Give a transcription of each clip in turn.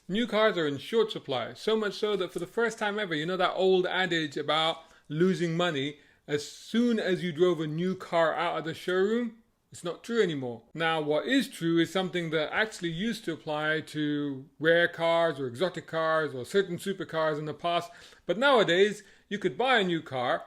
New cars are in short supply, so much so that for the first time ever, you know that old adage about losing money as soon as you drove a new car out of the showroom? It's not true anymore. Now, what is true is something that actually used to apply to rare cars or exotic cars or certain supercars in the past, but nowadays you could buy a new car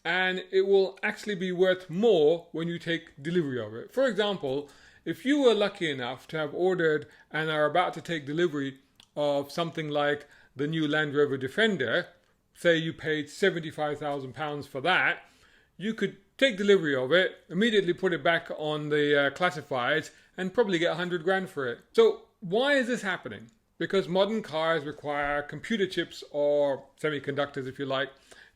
and it will actually be worth more when you take delivery of it. For example, if you were lucky enough to have ordered and are about to take delivery of something like the new Land Rover Defender, say you paid £75,000 for that, you could take delivery of it, immediately put it back on the classifieds and probably get 100 grand for it. So why is this happening? Because modern cars require computer chips or semiconductors, if you like,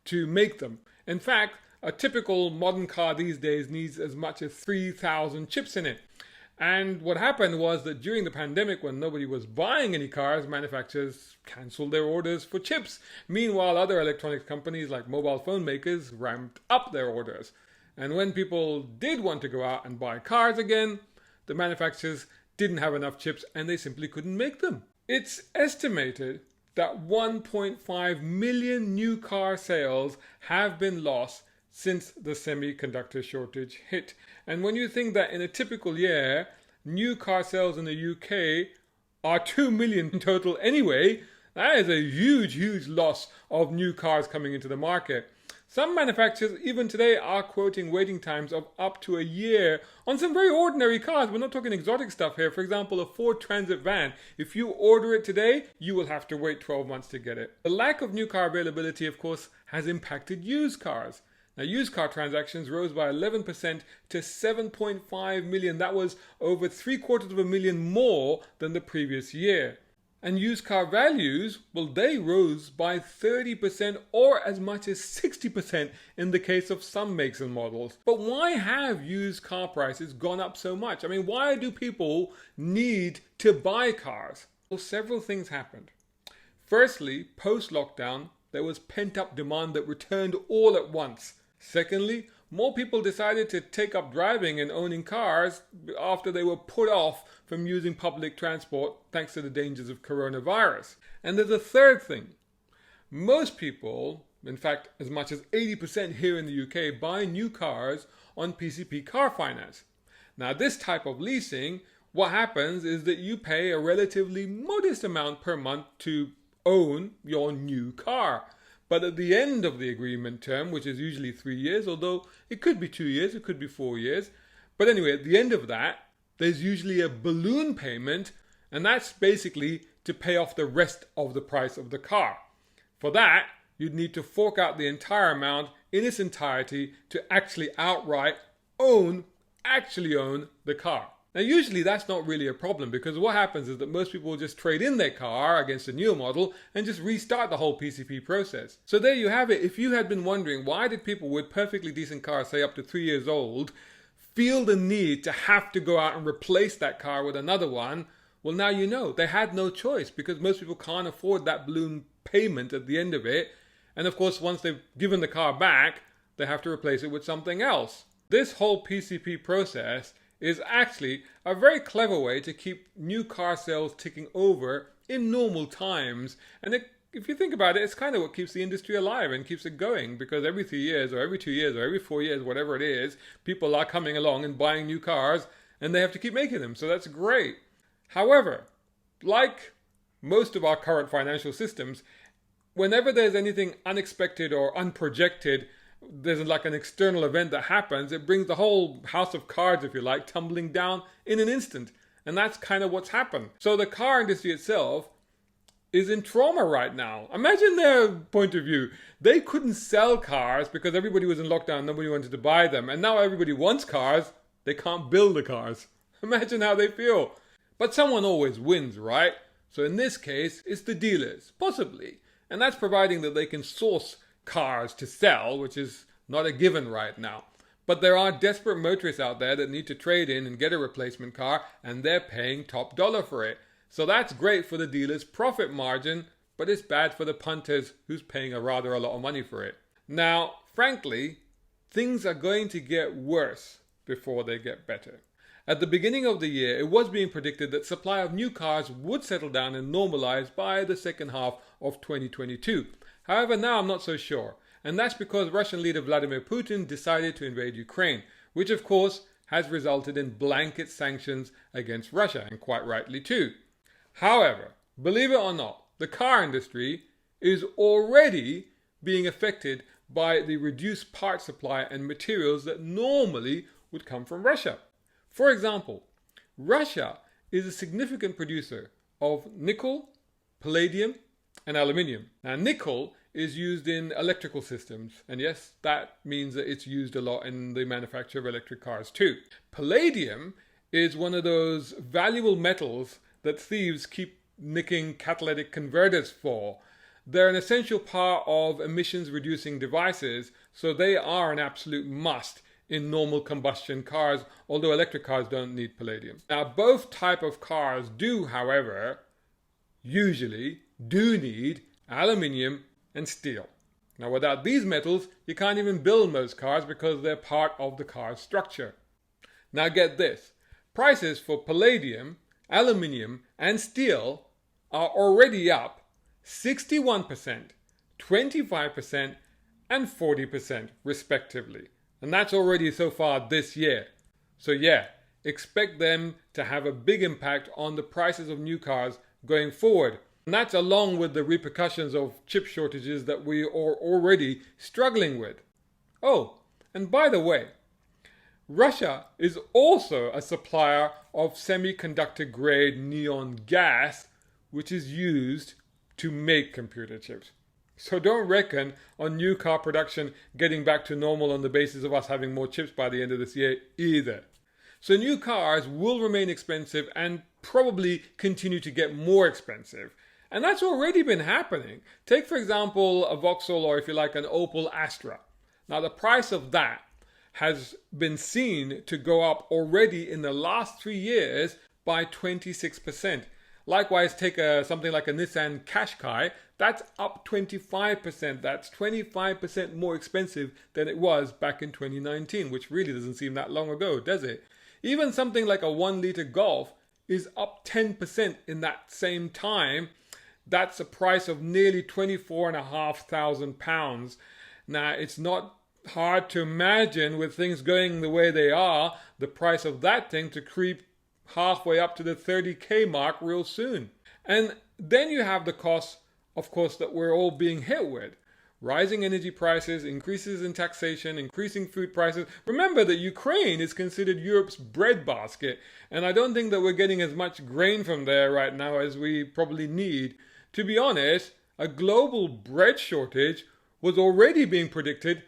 to make them. In fact, a typical modern car these days needs as much as 3,000 chips in it. And what happened was that during the pandemic, when nobody was buying any cars, manufacturers cancelled their orders for chips. Meanwhile, other electronics companies like mobile phone makers ramped up their orders. And when people did want to go out and buy cars again, the manufacturers didn't have enough chips and they simply couldn't make them. It's estimated that 1.5 million new car sales have been lost since the semiconductor shortage hit. And when you think that in a typical year, new car sales in the UK are 2 million in total anyway, that is a huge, huge loss of new cars coming into the market. Some manufacturers, even today, are quoting waiting times of up to a year on some very ordinary cars. We're not talking exotic stuff here. For example, a Ford Transit van. If you order it today, you will have to wait 12 months to get it. The lack of new car availability, of course, has impacted used cars. Now, used car transactions rose by 11% to 7.5 million. That was over 750,000 more than the previous year. And used car values, well, they rose by 30% or as much as 60% in the case of some makes and models. But why have used car prices gone up so much? I mean, why do people need to buy cars? Well, several things happened. Firstly, post-lockdown, there was pent-up demand that returned all at once. Secondly, more people decided to take up driving and owning cars after they were put off from using public transport thanks to the dangers of coronavirus. And there's a third thing. Most people, in fact as much as 80% here in the UK, buy new cars on PCP car finance. Now this type of leasing, what happens is that you pay a relatively modest amount per month to own your new car. But at the end of the agreement term, which is usually 3 years, although it could be 2 years, it could be 4 years. But anyway, at the end of that, there's usually a balloon payment, and that's basically to pay off the rest of the price of the car. For that, you'd need to fork out the entire amount in its entirety to actually outright own the car. Now, usually that's not really a problem because what happens is that most people will just trade in their car against a newer model and just restart the whole PCP process. So there you have it. If you had been wondering why did people with perfectly decent cars, say up to 3 years old, feel the need to have to go out and replace that car with another one, well, now you know. They had no choice because most people can't afford that balloon payment at the end of it. And of course, once they've given the car back, they have to replace it with something else. This whole PCP process is actually a very clever way to keep new car sales ticking over in normal times. And if you think about it, it's kind of what keeps the industry alive and keeps it going, because every 3 years or every 2 years or every 4 years, whatever it is, people are coming along and buying new cars and they have to keep making them. So that's great. However, like most of our current financial systems, whenever there's anything unexpected or unprojected, there's like an external event that happens, it brings the whole house of cards, if you like, tumbling down in an instant. And that's kind of what's happened. So the car industry itself is in trauma right now. Imagine their point of view. They couldn't sell cars because everybody was in lockdown, nobody wanted to buy them. And now everybody wants cars, they can't build the cars. Imagine how they feel. But someone always wins, right? So in this case, it's the dealers, possibly. And that's providing that they can source cars to sell, which is not a given right now. But there are desperate motorists out there that need to trade in and get a replacement car, and they're paying top dollar for it. So that's great for the dealer's profit margin, but it's bad for the punters who's paying a lot of money for it. Now, frankly, things are going to get worse before they get better. At the beginning of the year, it was being predicted that supply of new cars would settle down and normalize by the second half of 2022. However, now I'm not so sure. And that's because Russian leader Vladimir Putin decided to invade Ukraine, which of course has resulted in blanket sanctions against Russia, and quite rightly too. However, believe it or not, the car industry is already being affected by the reduced part supply and materials that normally would come from Russia. For example, Russia is a significant producer of nickel, palladium, and aluminium. Now, nickel is used in electrical systems, and yes, that means that it's used a lot in the manufacture of electric cars too. Palladium is one of those valuable metals that thieves keep nicking catalytic converters for. They're an essential part of emissions reducing devices, so they are an absolute must in normal combustion cars, although electric cars don't need palladium. Now, both type of cars do, however, usually do need aluminium and steel. Now, without these metals, you can't even build most cars because they're part of the car's structure. Now get this, prices for palladium, aluminium, and steel are already up 61%, 25%, and 40% respectively. And that's already so far this year. So yeah, expect them to have a big impact on the prices of new cars going forward. And that's along with the repercussions of chip shortages that we are already struggling with. Oh, and by the way, Russia is also a supplier of semiconductor grade neon gas, which is used to make computer chips. So don't reckon on new car production getting back to normal on the basis of us having more chips by the end of this year either. So new cars will remain expensive and probably continue to get more expensive. And that's already been happening. Take, for example, a Vauxhall, or if you like, an Opel Astra. Now, the price of that has been seen to go up already in the last 3 years by 26%. Likewise, take something like a Nissan Qashqai, that's up 25%. That's 25% more expensive than it was back in 2019, which really doesn't seem that long ago, does it? Even something like a 1-litre Golf is up 10% in that same time. That's a price of nearly £24,500. Now, it's not hard to imagine, with things going the way they are, the price of that thing to creep halfway up to the 30k mark real soon. And then you have the costs, of course, that we're all being hit with. Rising energy prices, increases in taxation, increasing food prices. Remember that Ukraine is considered Europe's breadbasket, and I don't think that we're getting as much grain from there right now as we probably need. To be honest, a global bread shortage was already being predicted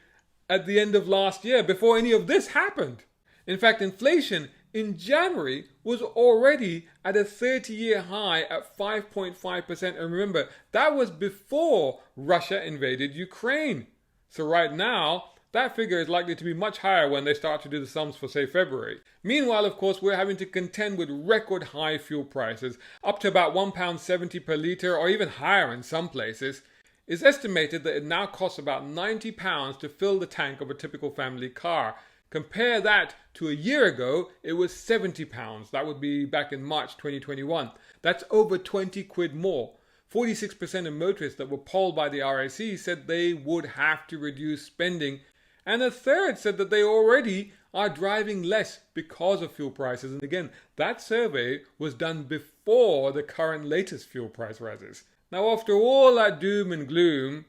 at the end of last year, before any of this happened. In fact, inflation in January was already at a 30-year high at 5.5%. And remember, that was before Russia invaded Ukraine. So right now, that figure is likely to be much higher when they start to do the sums for, say, February. Meanwhile, of course, we're having to contend with record high fuel prices, up to about £1.70 per litre, or even higher in some places. It's estimated that it now costs about £90 to fill the tank of a typical family car. Compare that to a year ago, it was £70. That would be back in March 2021. That's over 20 quid more. 46% of motorists that were polled by the RAC said they would have to reduce spending, and a third said that they already are driving less because of fuel prices. And again, that survey was done before the current latest fuel price rises. Now, after all that doom and gloom,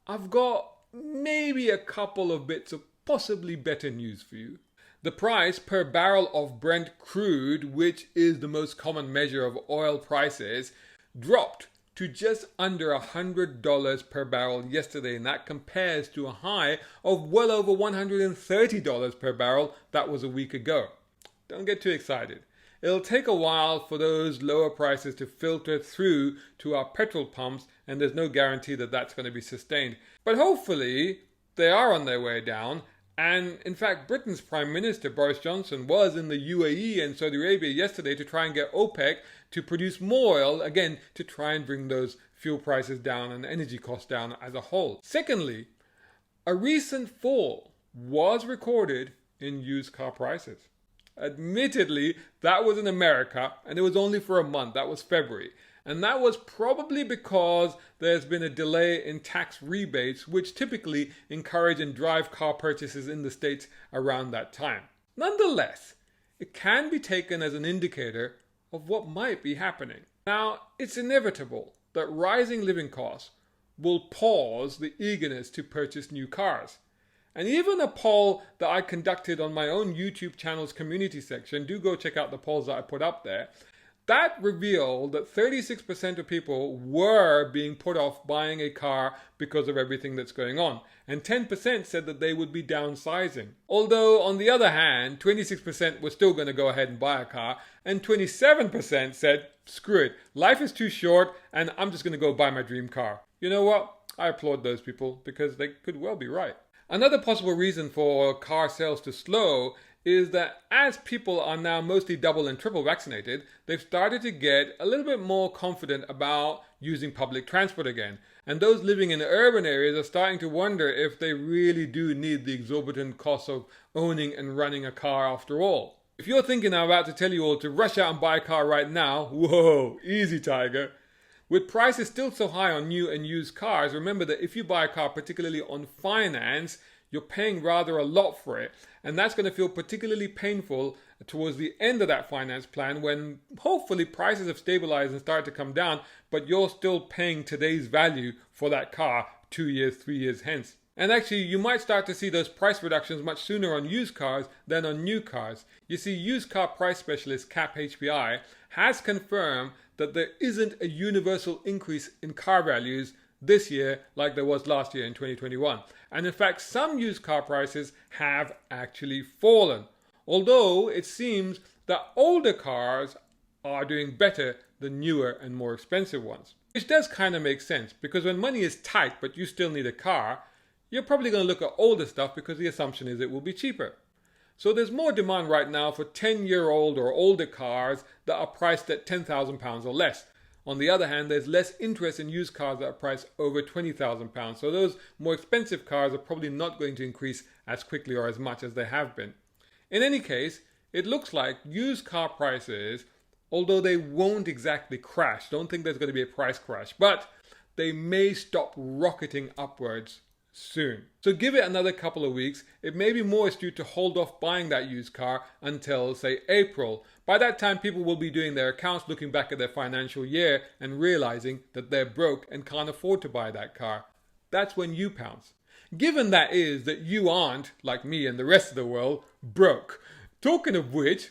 I've got maybe a couple of bits of possibly better news for you. The price per barrel of Brent crude, which is the most common measure of oil prices, dropped to just under $100 per barrel yesterday, and that compares to a high of well over $130 per barrel that was a week ago. Don't get too excited. It'll take a while for those lower prices to filter through to our petrol pumps, and there's no guarantee that that's going to be sustained. But hopefully they are on their way down. And in fact, Britain's Prime Minister Boris Johnson was in the UAE and Saudi Arabia yesterday to try and get OPEC to produce more oil, again, to try and bring those fuel prices down and energy costs down as a whole. Secondly, a recent fall was recorded in used car prices. Admittedly, that was in America, and it was only for a month. That was February. And that was probably because there's been a delay in tax rebates, which typically encourage and drive car purchases in the States around that time. Nonetheless, it can be taken as an indicator of what might be happening. Now, it's inevitable that rising living costs will pause the eagerness to purchase new cars. And even a poll that I conducted on my own YouTube channel's community section, do go check out the polls that I put up there, that revealed that 36% of people were being put off buying a car because of everything that's going on. And 10% said that they would be downsizing. Although, on the other hand, 26% were still going to go ahead and buy a car. And 27% said, screw it, life is too short and I'm just going to go buy my dream car. You know what? I applaud those people because they could well be right. Another possible reason for car sales to slow is that as people are now mostly double and triple vaccinated, they've started to get a little bit more confident about using public transport again. And those living in urban areas are starting to wonder if they really do need the exorbitant cost of owning and running a car after all. If you're thinking I'm about to tell you all to rush out and buy a car right now, whoa, easy tiger. With prices still so high on new and used cars, remember that if you buy a car, particularly on finance, you're paying rather a lot for it. And that's going to feel particularly painful towards the end of that finance plan when hopefully prices have stabilized and started to come down, but you're still paying today's value for that car 2 years, 3 years hence. And actually, you might start to see those price reductions much sooner on used cars than on new cars. You see, used car price specialist CAP HPI has confirmed that there isn't a universal increase in car values this year like there was last year in 2021. And in fact, some used car prices have actually fallen. Although it seems that older cars are doing better than newer and more expensive ones. Which does kind of make sense, because when money is tight but you still need a car, you're probably going to look at older stuff because the assumption is it will be cheaper. So there's more demand right now for 10-year-old or older cars that are priced at £10,000 or less. On the other hand, there's less interest in used cars that are priced over £20,000. So those more expensive cars are probably not going to increase as quickly or as much as they have been. In any case, it looks like used car prices, although they won't exactly crash, don't think there's going to be a price crash, but they may stop rocketing upwards soon. So give it another couple of weeks. It may be more astute to hold off buying that used car until, say, April. By that time, people will be doing their accounts, looking back at their financial year and realizing that they're broke and can't afford to buy that car. That's when you pounce. Given that is that you aren't, like me and the rest of the world, broke. Talking of which,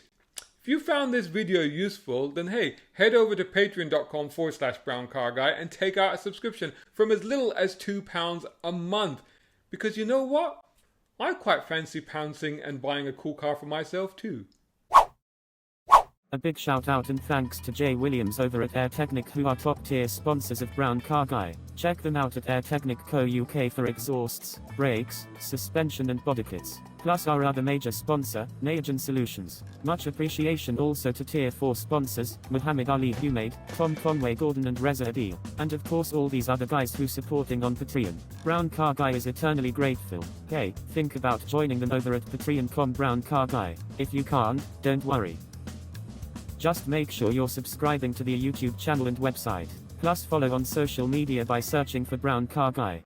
if you found this video useful, then hey, head over to patreon.com/browncarguy and take out a subscription from as little as £2 a month. Because you know what? I quite fancy pouncing and buying a cool car for myself too. A big shout out and thanks to Jay Williams over at Air Technic, who are top tier sponsors of Brown Car Guy. Check them out at Air Technic Co UK for exhausts, brakes, suspension and body kits. Plus our other major sponsor, Nayagen Solutions. Much appreciation also to tier 4 sponsors, Muhammad Ali Humaid, Tom Conway Gordon and Reza Adil. And of course all these other guys who supporting on Patreon. Brown Car Guy is eternally grateful. Hey, think about joining them over at patreon.com Brown Car Guy. If you can't, don't worry. Just make sure you're subscribing to the YouTube channel and website. Plus follow on social media by searching for Brown Car Guy.